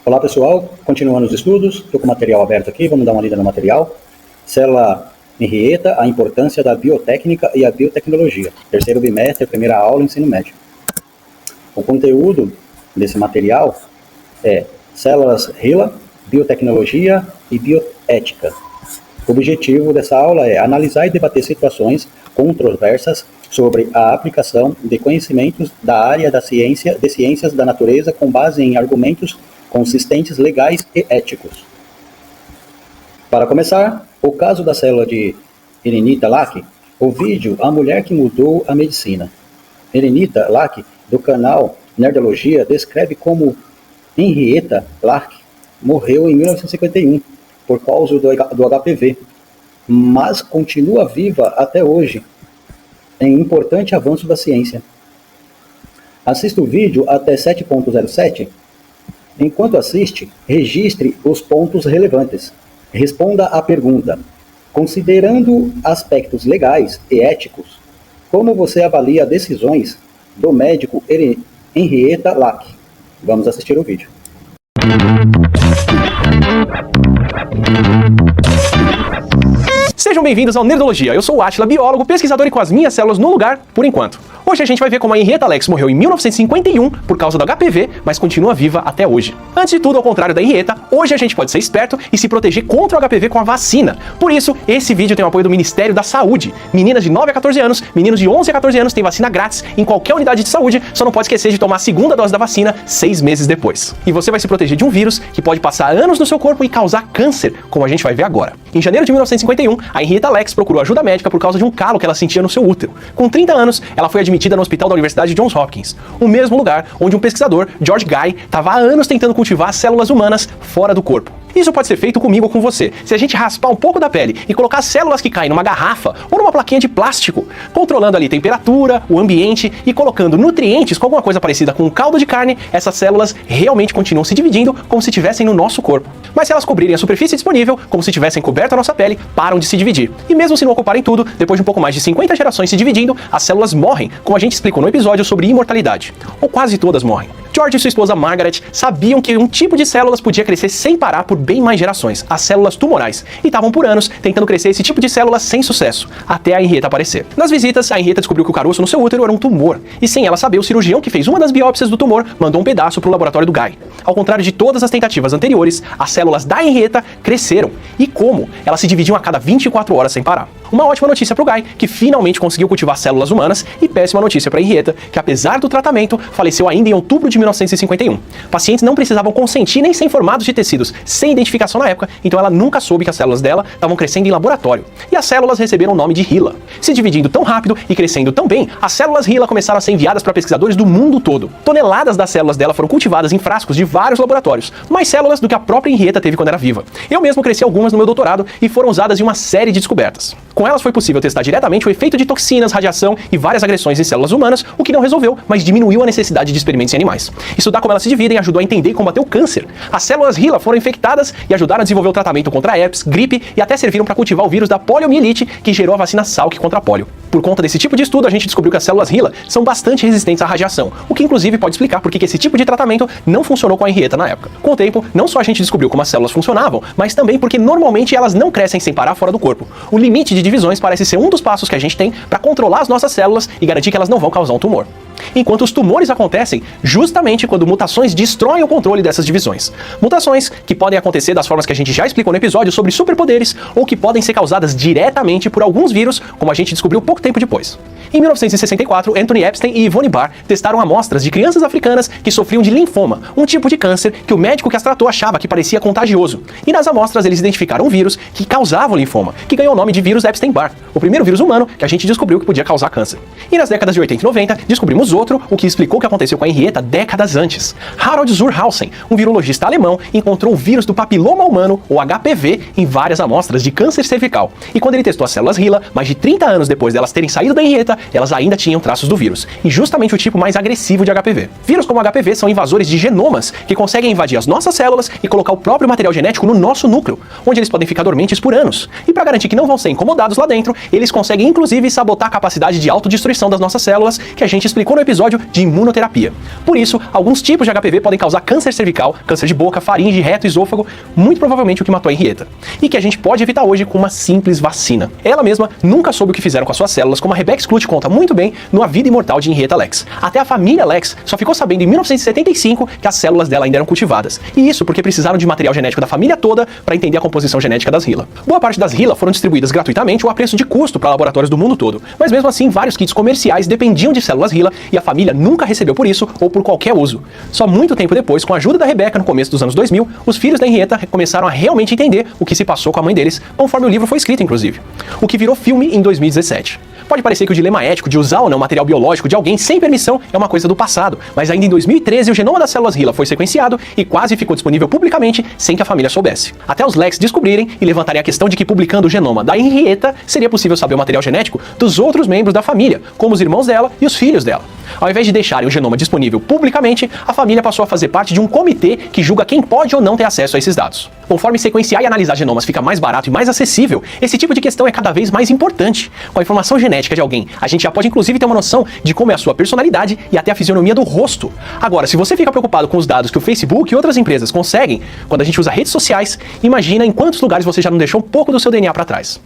Olá pessoal, continuando os estudos, estou com o material aberto aqui, vamos dar uma lida no material. Célula Henrietta, a importância da biotécnica e a biotecnologia. Terceiro bimestre, primeira aula, ensino médio. O conteúdo desse material é células HeLa, biotecnologia e bioética. O objetivo dessa aula é analisar e debater situações controversas sobre a aplicação de conhecimentos da área de ciências da natureza com base em argumentos consistentes, legais e éticos. Para começar, o caso da célula de Henrietta Lacks, o vídeo A Mulher que Mudou a Medicina. Henrietta Lacks, do canal Nerdologia, descreve como Henrietta Lacks morreu em 1951 por causa do HPV, mas continua viva até hoje, em importante avanço da ciência. Assista o vídeo até 7.07. Enquanto assiste, registre os pontos relevantes. Responda à pergunta: considerando aspectos legais e éticos, como você avalia decisões do médico Henrietta Lacks? Vamos assistir o vídeo. Sejam bem-vindos ao Nerdologia. Eu sou o Átila, biólogo, pesquisador e com as minhas células no lugar, por enquanto. Hoje a gente vai ver como a Henrietta Lacks morreu em 1951 por causa do HPV, mas continua viva até hoje. Antes de tudo, ao contrário da Henrietta, hoje a gente pode ser esperto e se proteger contra o HPV com a vacina. Por isso, esse vídeo tem o apoio do Ministério da Saúde. Meninas de 9 a 14 anos, meninos de 11 a 14 anos têm vacina grátis em qualquer unidade de saúde, só não pode esquecer de tomar a segunda dose da vacina 6 meses depois. E você vai se proteger de um vírus que pode passar anos no seu corpo e causar câncer, como a gente vai ver agora. Em janeiro de 1951, a Henrietta Lacks procurou ajuda médica por causa de um calo que ela sentia no seu útero. Com 30 anos, ela foi admitida no hospital da Universidade Johns Hopkins, o mesmo lugar onde um pesquisador, George Guy, estava há anos tentando cultivar células humanas fora do corpo. Isso pode ser feito comigo ou com você, se a gente raspar um pouco da pele e colocar células que caem numa garrafa ou numa plaquinha de plástico, controlando ali temperatura, o ambiente e colocando nutrientes com alguma coisa parecida com um caldo de carne, essas células realmente continuam se dividindo como se estivessem no nosso corpo. Mas se elas cobrirem a superfície disponível, como se tivessem coberto a nossa pele, param de se dividir. E mesmo se não ocuparem tudo, depois de um pouco mais de 50 gerações se dividindo, as células morrem, como a gente explicou no episódio sobre imortalidade. Ou quase todas morrem. George e sua esposa Margaret sabiam que um tipo de células podia crescer sem parar por bem mais gerações, as células tumorais, e estavam por anos tentando crescer esse tipo de células sem sucesso, até a Henrietta aparecer. Nas visitas, a Henrietta descobriu que o caroço no seu útero era um tumor, e sem ela saber, o cirurgião que fez uma das biópsias do tumor mandou um pedaço para o laboratório do Guy. Ao contrário de todas as tentativas anteriores, as células da Henrietta cresceram. E como? Elas se dividiam a cada 24 horas sem parar. Uma ótima notícia para o Guy, que finalmente conseguiu cultivar células humanas, e péssima notícia para a Henrietta, que apesar do tratamento, faleceu ainda em outubro de 1951. Pacientes não precisavam consentir nem ser informados de tecidos, sem identificação na época, então ela nunca soube que as células dela estavam crescendo em laboratório. E as células receberam o nome de HeLa. Se dividindo tão rápido e crescendo tão bem, as células HeLa começaram a ser enviadas para pesquisadores do mundo todo. Toneladas das células dela foram cultivadas em frascos de vários laboratórios, mais células do que a própria Henrietta teve quando era viva. Eu mesmo cresci algumas no meu doutorado e foram usadas em uma série de descobertas. Com elas foi possível testar diretamente o efeito de toxinas, radiação e várias agressões em células humanas, o que não resolveu, mas diminuiu a necessidade de experimentos em animais. Estudar como elas se dividem ajudou a entender e combater o câncer. As células HeLa foram infectadas e ajudaram a desenvolver o tratamento contra herpes, gripe e até serviram para cultivar o vírus da poliomielite, que gerou a vacina Salk contra a polio. Por conta desse tipo de estudo, a gente descobriu que as células HeLa são bastante resistentes à radiação, o que inclusive pode explicar por que esse tipo de tratamento não funcionou com a Henrietta na época. Com o tempo, não só a gente descobriu como as células funcionavam, mas também porque normalmente elas não crescem sem parar fora do corpo. O limite de divisões parece ser um dos passos que a gente tem para controlar as nossas células e garantir que elas não vão causar um tumor. Enquanto os tumores acontecem justamente quando mutações destroem o controle dessas divisões. Mutações que podem acontecer das formas que a gente já explicou no episódio sobre superpoderes ou que podem ser causadas diretamente por alguns vírus, como a gente descobriu pouco tempo depois. Em 1964, Anthony Epstein e Yvonne Barr testaram amostras de crianças africanas que sofriam de linfoma, um tipo de câncer que o médico que as tratou achava que parecia contagioso. E nas amostras eles identificaram um vírus que causava o linfoma, que ganhou o nome de vírus Epstein-Barr, o primeiro vírus humano que a gente descobriu que podia causar câncer. E nas décadas de 80 e 90, descobrimos outro, o que explicou o que aconteceu com a Henrietta décadas antes. Harold Zurhausen, um virologista alemão, encontrou o vírus do papiloma humano, ou HPV, em várias amostras de câncer cervical. E quando ele testou as células HeLa, mais de 30 anos depois delas terem saído da Henrietta, elas ainda tinham traços do vírus, e justamente o tipo mais agressivo de HPV. Vírus como HPV são invasores de genomas, que conseguem invadir as nossas células e colocar o próprio material genético no nosso núcleo, onde eles podem ficar dormentes por anos. E para garantir que não vão ser incomodados lá dentro, eles conseguem inclusive sabotar a capacidade de autodestruição das nossas células, que a gente explicou no episódio de imunoterapia. Por isso, alguns tipos de HPV podem causar câncer cervical, câncer de boca, faringe, reto, esôfago, muito provavelmente o que matou a Henrietta. E que a gente pode evitar hoje com uma simples vacina. Ela mesma nunca soube o que fizeram com as suas células, como a Rebecca Skloot conta muito bem no A Vida Imortal de Henrietta Lacks. Até a família Lacks só ficou sabendo em 1975 que as células dela ainda eram cultivadas. E isso porque precisaram de material genético da família toda para entender a composição genética das HeLa. Boa parte das HeLa foram distribuídas gratuitamente ou a preço de custo para laboratórios do mundo todo. Mas mesmo assim, vários kits comerciais dependiam de células HeLa e a família nunca recebeu por isso ou por qualquer uso. Só muito tempo depois, com a ajuda da Rebecca no começo dos anos 2000, os filhos da Henrietta começaram a realmente entender o que se passou com a mãe deles, conforme o livro foi escrito, inclusive. O que virou filme em 2017. Pode parecer que o dilema ético de usar ou não material biológico de alguém sem permissão é uma coisa do passado, mas ainda em 2013 o genoma das células HeLa foi sequenciado e quase ficou disponível publicamente sem que a família soubesse. Até os Lacks descobrirem e levantarem a questão de que publicando o genoma da Henrietta seria possível saber o material genético dos outros membros da família, como os irmãos dela e os filhos dela. Ao invés de deixarem o genoma disponível publicamente, a família passou a fazer parte de um comitê que julga quem pode ou não ter acesso a esses dados. Conforme sequenciar e analisar genomas fica mais barato e mais acessível, esse tipo de questão é cada vez mais importante. Com a informação genética de alguém, a gente já pode inclusive ter uma noção de como é a sua personalidade e até a fisionomia do rosto. Agora, se você fica preocupado com os dados que o Facebook e outras empresas conseguem quando a gente usa redes sociais, imagina em quantos lugares você já não deixou um pouco do seu DNA para trás.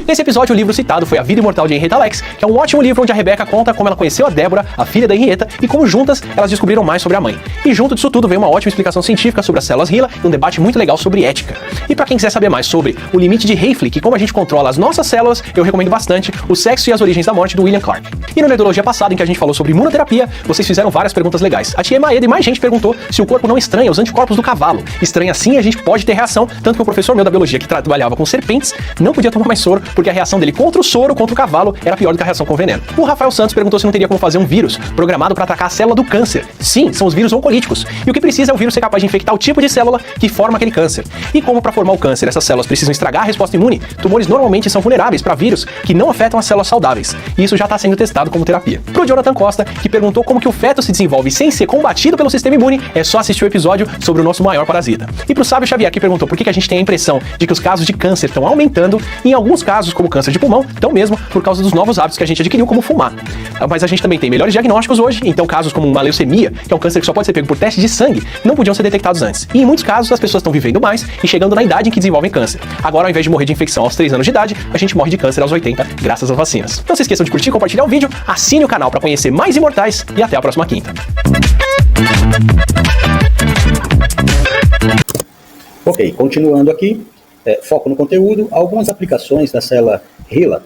Nesse episódio, o livro citado foi A Vida Imortal de Henrietta Lacks, que é um ótimo livro onde a Rebecca conta como ela conheceu a Débora, a filha da Henrietta, e como juntas elas descobriram mais sobre a mãe. E junto disso tudo veio uma ótima explicação científica sobre as células HeLa e um debate muito legal sobre ética. E para quem quiser saber mais sobre o limite de Hayflick e como a gente controla as nossas células, eu recomendo bastante O Sexo e as Origens da Morte, do William Clark. E no Nerdologia passada, em que a gente falou sobre imunoterapia, vocês fizeram várias perguntas legais. A tia Maeda e mais gente perguntou se o corpo não estranha os anticorpos do cavalo. Estranha sim, a gente pode ter reação, tanto que o professor meu da biologia que trabalhava com serpentes não podia tomar mais soro, porque a reação dele contra o soro, contra o cavalo, era pior do que a reação com veneno. O Rafael Santos perguntou se não teria como fazer um vírus programado para atacar a célula do câncer. Sim, são os vírus oncolíticos. E o que precisa é o vírus ser capaz de infectar o tipo de célula que forma aquele câncer. E como para formar o câncer, essas células precisam estragar a resposta imune, tumores normalmente são vulneráveis para vírus que não afetam as células saudáveis. E isso já está sendo testado como terapia. Pro Jonathan Costa, que perguntou como que o feto se desenvolve sem ser combatido pelo sistema imune, é só assistir o episódio sobre o nosso maior parasita. E pro Sábio Xavier, que perguntou por que a gente tem a impressão de que os casos de câncer estão aumentando, e em alguns casos, como câncer de pulmão, estão mesmo por causa dos novos hábitos que a gente adquiriu, como fumar. Mas a gente também tem melhores diagnósticos hoje, então casos como uma leucemia, que é um câncer que só pode ser pego por teste de sangue, não podiam ser detectados antes. E em muitos casos as pessoas estão vivendo mais e chegando na idade em que desenvolvem câncer. Agora, ao invés de morrer de infecção aos 3 anos de idade, a gente morre de câncer aos 80, graças às vacinas. Não se esqueçam de curtir, compartilhar o vídeo, assine o canal para conhecer mais imortais e até a próxima quinta. Ok, continuando aqui, foco no conteúdo, algumas aplicações da célula HeLa.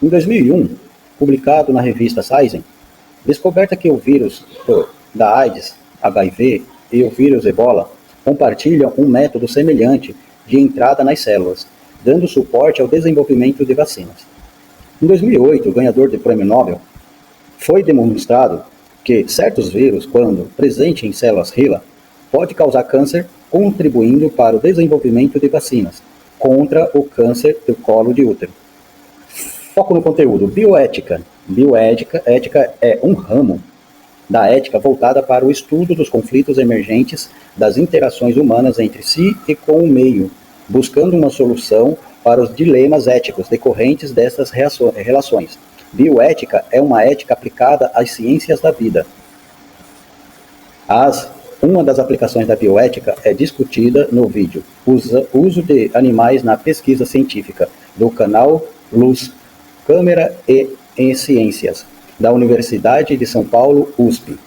Em 2001, publicado na revista Science, descoberta que o vírus da AIDS, HIV e o vírus Ebola compartilham um método semelhante de entrada nas células, dando suporte ao desenvolvimento de vacinas. Em 2008, o ganhador do Prêmio Nobel, foi demonstrado que certos vírus, quando presentes em células HeLa, pode causar câncer, contribuindo para o desenvolvimento de vacinas contra o câncer do colo de útero. Foco no conteúdo. Bioética. Ética é um ramo da ética voltada para o estudo dos conflitos emergentes das interações humanas entre si e com o meio, buscando uma solução para os dilemas éticos decorrentes dessas relações. Bioética é uma ética aplicada às ciências da vida. Uma das aplicações da bioética é discutida no vídeo Uso de animais na pesquisa científica, do canal Luz, Câmera e em Ciências, da Universidade de São Paulo, USP.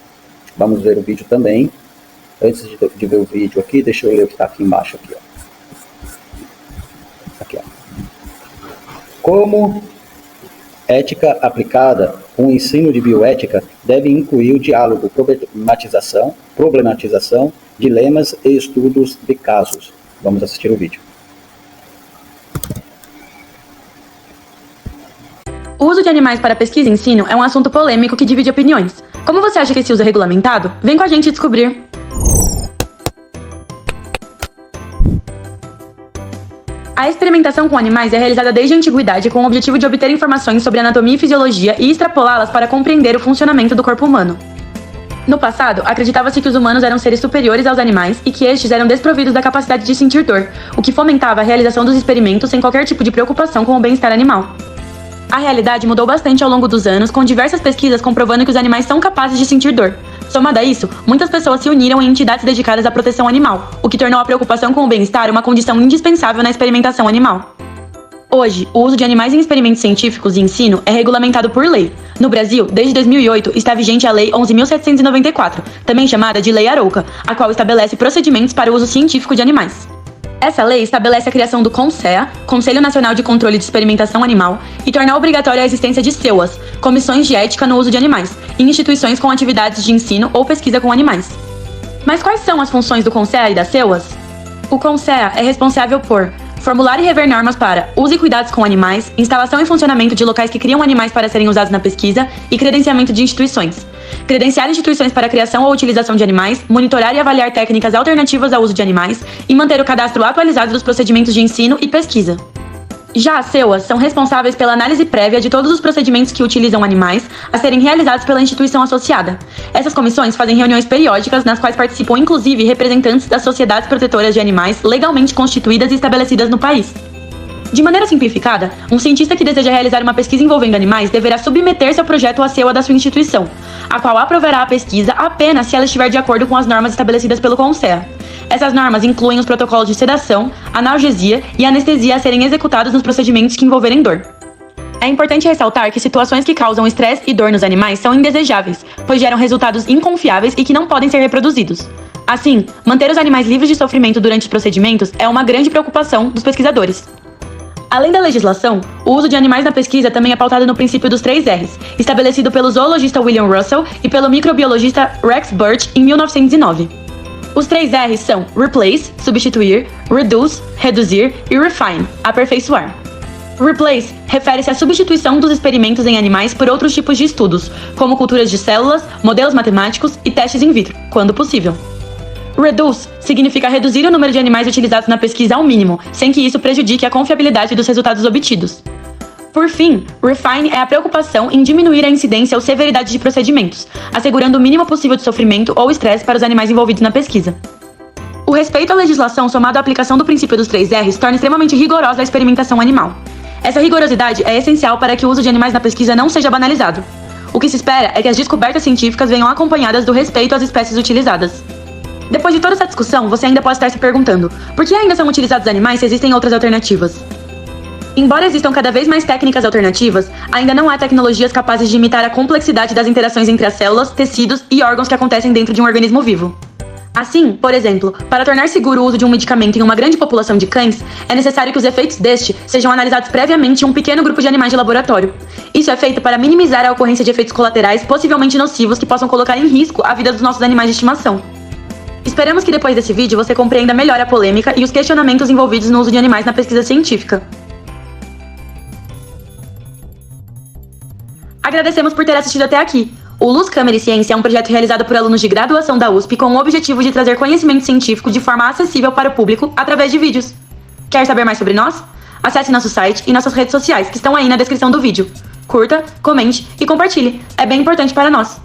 Vamos ver o vídeo também. Antes de ver o vídeo aqui, deixa eu ler o que está aqui embaixo. Aqui, ó. Como ética aplicada, o ensino de bioética deve incluir o diálogo, problematização, dilemas e estudos de casos. Vamos assistir o vídeo. O uso de animais para pesquisa e ensino é um assunto polêmico que divide opiniões. Como você acha que esse uso é regulamentado? Vem com a gente descobrir! A experimentação com animais é realizada desde a antiguidade com o objetivo de obter informações sobre anatomia e fisiologia e extrapolá-las para compreender o funcionamento do corpo humano. No passado, acreditava-se que os humanos eram seres superiores aos animais e que estes eram desprovidos da capacidade de sentir dor, o que fomentava a realização dos experimentos sem qualquer tipo de preocupação com o bem-estar animal. A realidade mudou bastante ao longo dos anos, com diversas pesquisas comprovando que os animais são capazes de sentir dor. Somado a isso, muitas pessoas se uniram em entidades dedicadas à proteção animal, o que tornou a preocupação com o bem-estar uma condição indispensável na experimentação animal. Hoje, o uso de animais em experimentos científicos e ensino é regulamentado por lei. No Brasil, desde 2008, está vigente a Lei 11.794, também chamada de Lei Arouca, a qual estabelece procedimentos para o uso científico de animais. Essa lei estabelece a criação do CONSEA, Conselho Nacional de Controle de Experimentação Animal, e torna obrigatória a existência de CEUAs, Comissões de Ética no Uso de Animais, em instituições com atividades de ensino ou pesquisa com animais. Mas quais são as funções do CONSEA e das CEUAs? O CONSEA é responsável por formular e rever normas para uso e cuidados com animais, instalação e funcionamento de locais que criam animais para serem usados na pesquisa e credenciamento de instituições. Credenciar instituições para a criação ou utilização de animais, monitorar e avaliar técnicas alternativas ao uso de animais e manter o cadastro atualizado dos procedimentos de ensino e pesquisa. Já as CEUAs são responsáveis pela análise prévia de todos os procedimentos que utilizam animais a serem realizados pela instituição associada. Essas comissões fazem reuniões periódicas nas quais participam inclusive representantes das sociedades protetoras de animais legalmente constituídas e estabelecidas no país. De maneira simplificada, um cientista que deseja realizar uma pesquisa envolvendo animais deverá submeter seu projeto à CEUA da sua instituição, a qual aprovará a pesquisa apenas se ela estiver de acordo com as normas estabelecidas pelo CONSEA. Essas normas incluem os protocolos de sedação, analgesia e anestesia a serem executados nos procedimentos que envolverem dor. É importante ressaltar que situações que causam estresse e dor nos animais são indesejáveis, pois geram resultados inconfiáveis e que não podem ser reproduzidos. Assim, manter os animais livres de sofrimento durante os procedimentos é uma grande preocupação dos pesquisadores. Além da legislação, o uso de animais na pesquisa também é pautado no princípio dos 3 R's, estabelecido pelo zoologista William Russell e pelo microbiologista Rex Birch em 1909. Os 3 R's são replace, substituir, reduce, reduzir e refine, aperfeiçoar. Replace refere-se à substituição dos experimentos em animais por outros tipos de estudos, como culturas de células, modelos matemáticos e testes in vitro, quando possível. Reduce significa reduzir o número de animais utilizados na pesquisa ao mínimo, sem que isso prejudique a confiabilidade dos resultados obtidos. Por fim, refine é a preocupação em diminuir a incidência ou severidade de procedimentos, assegurando o mínimo possível de sofrimento ou estresse para os animais envolvidos na pesquisa. O respeito à legislação somado à aplicação do princípio dos 3 R's torna extremamente rigorosa a experimentação animal. Essa rigorosidade é essencial para que o uso de animais na pesquisa não seja banalizado. O que se espera é que as descobertas científicas venham acompanhadas do respeito às espécies utilizadas. Depois de toda essa discussão, você ainda pode estar se perguntando: por que ainda são utilizados animais se existem outras alternativas? Embora existam cada vez mais técnicas alternativas, ainda não há tecnologias capazes de imitar a complexidade das interações entre as células, tecidos e órgãos que acontecem dentro de um organismo vivo. Assim, por exemplo, para tornar seguro o uso de um medicamento em uma grande população de cães, é necessário que os efeitos deste sejam analisados previamente em um pequeno grupo de animais de laboratório. Isso é feito para minimizar a ocorrência de efeitos colaterais possivelmente nocivos que possam colocar em risco a vida dos nossos animais de estimação. Esperamos que depois desse vídeo você compreenda melhor a polêmica e os questionamentos envolvidos no uso de animais na pesquisa científica. Agradecemos por ter assistido até aqui. O Luz, Câmera e Ciência é um projeto realizado por alunos de graduação da USP com o objetivo de trazer conhecimento científico de forma acessível para o público através de vídeos. Quer saber mais sobre nós? Acesse nosso site e nossas redes sociais que estão aí na descrição do vídeo. Curta, comente e compartilhe. É bem importante para nós.